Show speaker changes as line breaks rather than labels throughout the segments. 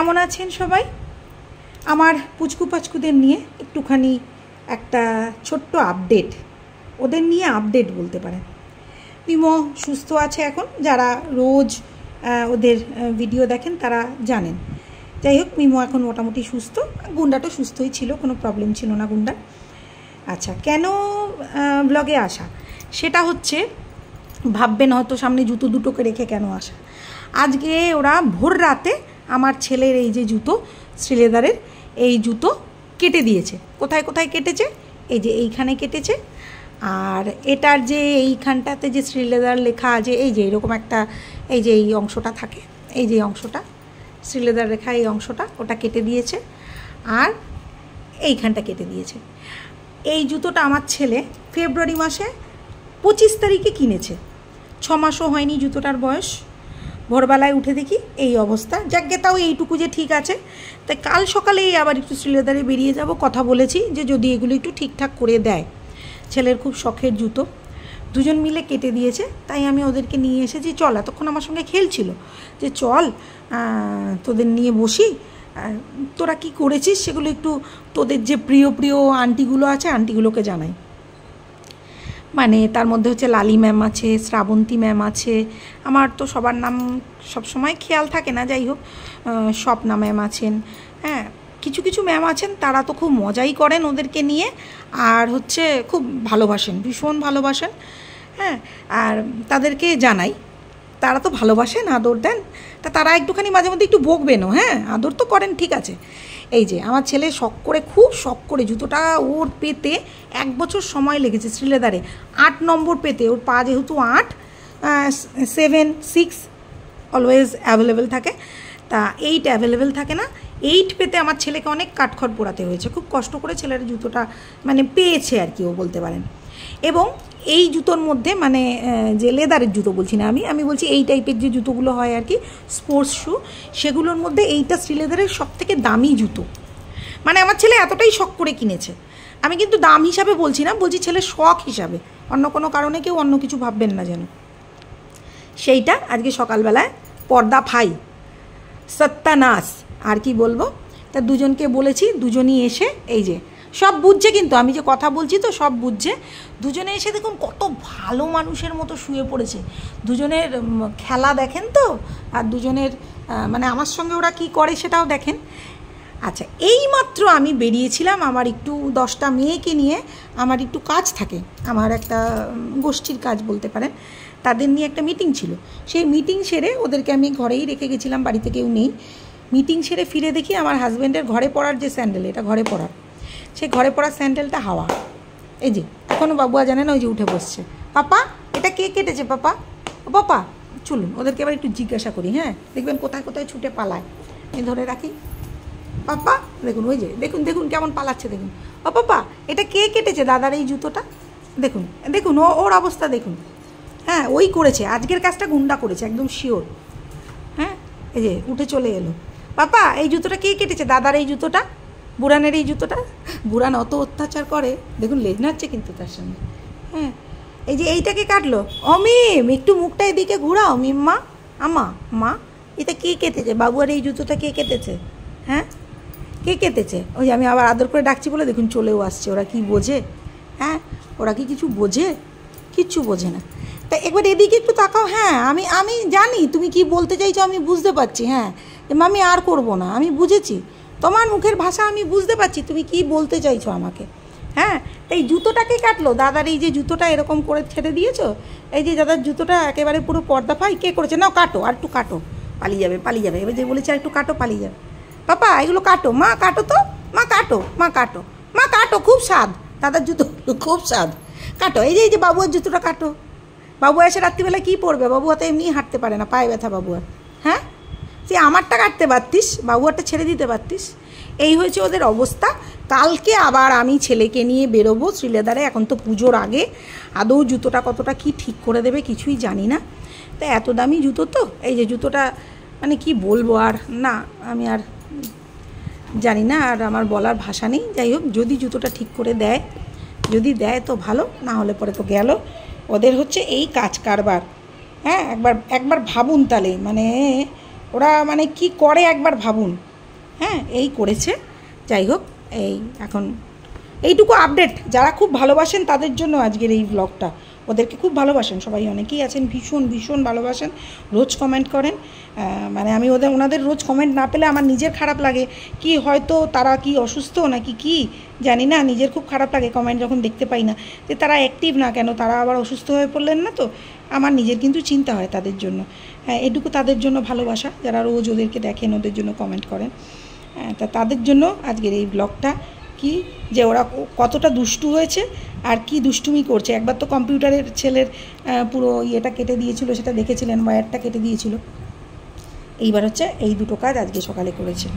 কেমন আছেন সবাই? আমার পুচকু পাচকুদের নিয়ে একটুখানি একটা ছোট্ট আপডেট, ওদের নিয়ে আপডেট বলতে পারেন। মিমো সুস্থ আছে এখন, যারা রোজ ওদের ভিডিও দেখেন তারা জানেন। যাই হোক, মিমো এখন মোটামুটি সুস্থ, গুন্ডাটা সুস্থই ছিল, কোনো প্রবলেম ছিল না গুন্ডা। আচ্ছা, কেন ব্লগে আসা সেটা হচ্ছে, ভাববেন হয়তো সামনে জুতো দুটোকে রেখে কেন আসা। আজকে ওরা ভোর রাতে আমার ছেলের এই যে জুতো শ্রীলেদারের, এই জুতো কেটে দিয়েছে। কোথায় কোথায় কেটেছে? এই যে এইখানে কেটেছে, আর এটার যে এইখানটাতে যে শ্রীলেদার লেখা আছে, এই যে এরকম একটা, এই যে এই অংশটা থাকে, এই যে অংশটা শ্রীলেদার লেখা, এই অংশটা ওটা কেটে দিয়েছে, আর এইখানটা কেটে দিয়েছে। এই জুতোটা আমার ছেলে ফেব্রুয়ারি মাসে 25 তারিখে কিনেছে, 6 মাসও হয়নি জুতোটার বয়স। ভোরবেলায় উঠে দেখি এই অবস্থা। যাকে তাও এইটুকু যে ঠিক আছে, তাই কাল সকালেই আবার একটু শ্রীলেদারে বেরিয়ে যাব। কথা বলেছি যে যদি এগুলো একটু ঠিকঠাক করে দেয়। ছেলের খুব শখের জুতো, দুজন মিলে কেটে দিয়েছে, তাই আমি ওদেরকে নিয়ে এসেছি। চল, এতক্ষণ আমার সঙ্গে খেলছিল যে চল তোদের নিয়ে বসি, তোরা কি করেছিস সেগুলো একটু, তোদের যে প্রিয় প্রিয় আন্টিগুলো আছে আন্টিগুলোকে জানাই। মানে তার মধ্যে হচ্ছে লালি ম্যাম আছে, শ্রাবন্তী ম্যাম আছে, আমার তো সবার নাম সবসময় খেয়াল থাকে না, যাই হোক স্বপ্না ম্যাম আছেন, হ্যাঁ কিছু কিছু ম্যাম আছেন, তারা তো খুব মজাই করেন ওদেরকে নিয়ে, আর হচ্ছে খুব ভালোবাসেন, ভীষণ ভালোবাসেন। হ্যাঁ, আর তাদেরকে জানাই, তারা তো ভালোবাসেন, আদর দেন, তা তারা একটুখানি মাঝে মধ্যে একটু বকবেনও, হ্যাঁ আদর তো করেন, ঠিক আছে। এই যে আমার ছেলে শখ করে, খুব শখ করে জুতোটা ওর পেতে 1 বছর সময় লেগেছে শ্রীলেদারে 8 নম্বর পেতে। ওর পা যেহেতু 8, 7, 6 অলওয়েজ অ্যাভেলেবেল থাকে, তা 8 অ্যাভেলেবেল থাকে না। 8 পেতে আমার ছেলেকে অনেক কাঠখড় পোড়াতে হয়েছে, খুব কষ্ট করে ছেলের জুতোটা মানে পেয়েছে আর কি, ও বলতে পারেন। এবং এই জুতোর মধ্যে মানে যে লেদারের জুতো বলছি না আমি বলছি এই টাইপের যে জুতোগুলো হয় আর কি, স্পোর্টস শ্যু, সেগুলোর মধ্যে এইটা শ্রীলেদারের সবথেকে দামি জুতো। মানে আমার ছেলে এতটাই শখ করে কিনেছে, আমি কিন্তু দাম হিসাবে বলছি না, বলছি ছেলের শখ হিসাবে, অন্য কোনো কারণে কেউ অন্য কিছু ভাববেন না যেন। সেইটা আজকে সকালবেলায় পর্দা ফাই সত্যানাশ, আর কি বলবো। তা দুজনকে বলেছি, দুজনই এসে এই যে সব বুঝছে, কিন্তু আমি যে কথা বলছি তো সব বুঝছে। দুজনে এসে দেখুন কত ভালো মানুষের মতো শুয়ে পড়েছে। দুজনের খেলা দেখেন তো, আর দুজনের মানে আমার সঙ্গে ওরা কি করে সেটাও দেখেন। আচ্ছা, এইমাত্র আমি বেরিয়েছিলাম, আমার একটু 10টা মেয়েকে নিয়ে আমার একটু কাজ থাকে, আমার একটা গোষ্ঠীর কাজ বলতে পারেন, তাদের নিয়ে একটা মিটিং ছিল। সেই মিটিং সেরে ওদেরকে আমি ঘরেই রেখে গেছিলাম, বাড়িতে কেউ নেই। মিটিং সেরে ফিরে দেখি আমার হাজব্যান্ডের ঘরে পরার যে স্যান্ডেল, এটা ঘরে পরার, সেই ঘরে পরার স্যান্ডেলটা হাওয়া। এই যে এখনও বাবুয়া জানে না, ওই যে উঠে বসছে। পাপা এটা কে কেটেছে পাপা? ও পাপা, চলুন ওদেরকে এবার একটু জিজ্ঞাসা করি। হ্যাঁ, দেখবেন কোথায় কোথায় ছুটে পালায়, এই ধরে রাখি। পাপা দেখুন, ওই যে দেখুন দেখুন কেমন পালাচ্ছে দেখুন। ও পাপা, এটা কে কেটেছে দাদার এই জুতোটা? দেখুন দেখুন ওর অবস্থা দেখুন। হ্যাঁ, ওই করেছে, আজকের কাজটা গুন্ডা করেছে, একদম শিওর। হ্যাঁ, এই যে উঠে চলে এলো। পাপা এই জুতোটা কে কেটেছে দাদার এই জুতোটা, বুড়ানের এই জুতোটা? বুড়ান অত অত্যাচার করে, দেখুন লেজ নাচ্ছে কিন্তু তার সঙ্গে। হ্যাঁ, এই যে এইটাকে কাটলো। অমিম, একটু মুখটা এদিকে ঘুরাও মিম্মা। মা এটা কে কেটেছে? বাবুয়ার এই জুতোটা কে কেটেছে? হ্যাঁ, কে কেটেছে? ওই যে আমি আবার আদর করে ডাকছি বলে দেখুন চলেও আসছে। ওরা কি বোঝে? হ্যাঁ, ওরা কি কিছু বোঝে? কিচ্ছু বোঝে না। তা একবার এদিকে একটু তাকাও। হ্যাঁ, আমি জানি তুমি কি বলতে চাইছো, আমি বুঝতে পারছি। হ্যাঁ, মামি আর করবো না, আমি বুঝেছি, তোমার মুখের ভাষা আমি বুঝতে পারছি তুমি কি বলতে চাইছো আমাকে। হ্যাঁ, এই জুতোটাকে কাটলো দাদার, এই যে জুতোটা এরকম করে ছেড়ে দিয়েছো, এই যে দাদার জুতোটা একেবারে পুরো পর্দা ফাই, কে করেছে? নাও কাটো, আর একটু কাটো, পালিয়ে যাবে। এবার যে বলেছে আর একটু কাটো, পালিয়ে যাবে। পাপা এগুলো কাটো, মা কাটো তো, মা কাটো, খুব স্বাদ দাদার জুতো, খুব স্বাদ, কাটো। এই যে বাবুয়ার জুতোটা কাটো। বাবুয়া এসে রাত্রিবেলা কী পড়বে? বাবুয়া তো এমনি হাঁটতে পারে না, পায়ে ব্যথা বাবুয়ার। হ্যাঁ, তুই আমারটা কাটতে পারতিস, বাবুয়ারটা ছেড়ে দিতে পারতিস। এই হয়েছে ওদের অবস্থা। কালকে আবার আমি ছেলেকে নিয়ে বেরোবো শ্রীলেদারে, এখন তো পুজোর আগে, আদৌ জুতোটা কতটা কি ঠিক করে দেবে কিছুই জানি না। তা এত দামি জুতো তো, এই যে জুতোটা মানে কি বলবো, আর না আমি আর জানি না, আর আমার বলার ভাষা নেই। যাই হোক, যদি জুতোটা ঠিক করে দেয়, যদি দেয় তো ভালো, না হলে পরে তো গেল। ওদের হচ্ছে এই কাজ কারবার। হ্যাঁ, একবার ভাবুন তাহলে, মানে ওরা মানে কি করে একবার ভাবুন। হ্যাঁ এই করেছে। যাই হোক, এই এখন এইটুকু আপডেট। যারা খুব ভালোবাসেন তাদের জন্য আজকের এই ব্লগটা। ওদেরকে খুব ভালোবাসেন সবাই, অনেকেই আছেন ভীষণ ভীষণ ভালোবাসেন, রোজ কমেন্ট করেন। মানে আমি ওনাদের রোজ কমেন্ট না পেলে আমার নিজের খারাপ লাগে, কি হয়তো তারা কি অসুস্থ নাকি কি জানি না, নিজের খুব খারাপ লাগে কমেন্ট যখন দেখতে পাই না, যে তারা অ্যাক্টিভ না কেন, তারা আবার অসুস্থ হয়ে পড়লেন না তো। আমার নিজের কিন্তু চিন্তা হয় তাদের জন্য। হ্যাঁ, এটুকু তাদের জন্য ভালোবাসা, যারা রোজ ওদেরকে দেখেন, ওদের জন্য কমেন্ট করেন। তা তাদের জন্য আজকের এই ব্লগটা, কি যে ওরা কতটা দুষ্টু হয়েছে আর কি দুষ্টুমি করছে। একবার তো কম্পিউটারের ছেলের পুরো ইয়েটা কেটে দিয়েছিল, সেটা দেখেছিলেন, ওয়্যারটা কেটে দিয়েছিল। এইবার হচ্ছে এই দুটো কাজ আজকে সকালে করেছে।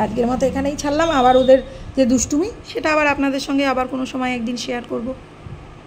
আজকের মতো এখানেই ছাড়লাম। আবার ওদের যে দুষ্টুমি সেটা আবার আপনাদের সঙ্গে আবার কোনো সময় একদিন শেয়ার করব।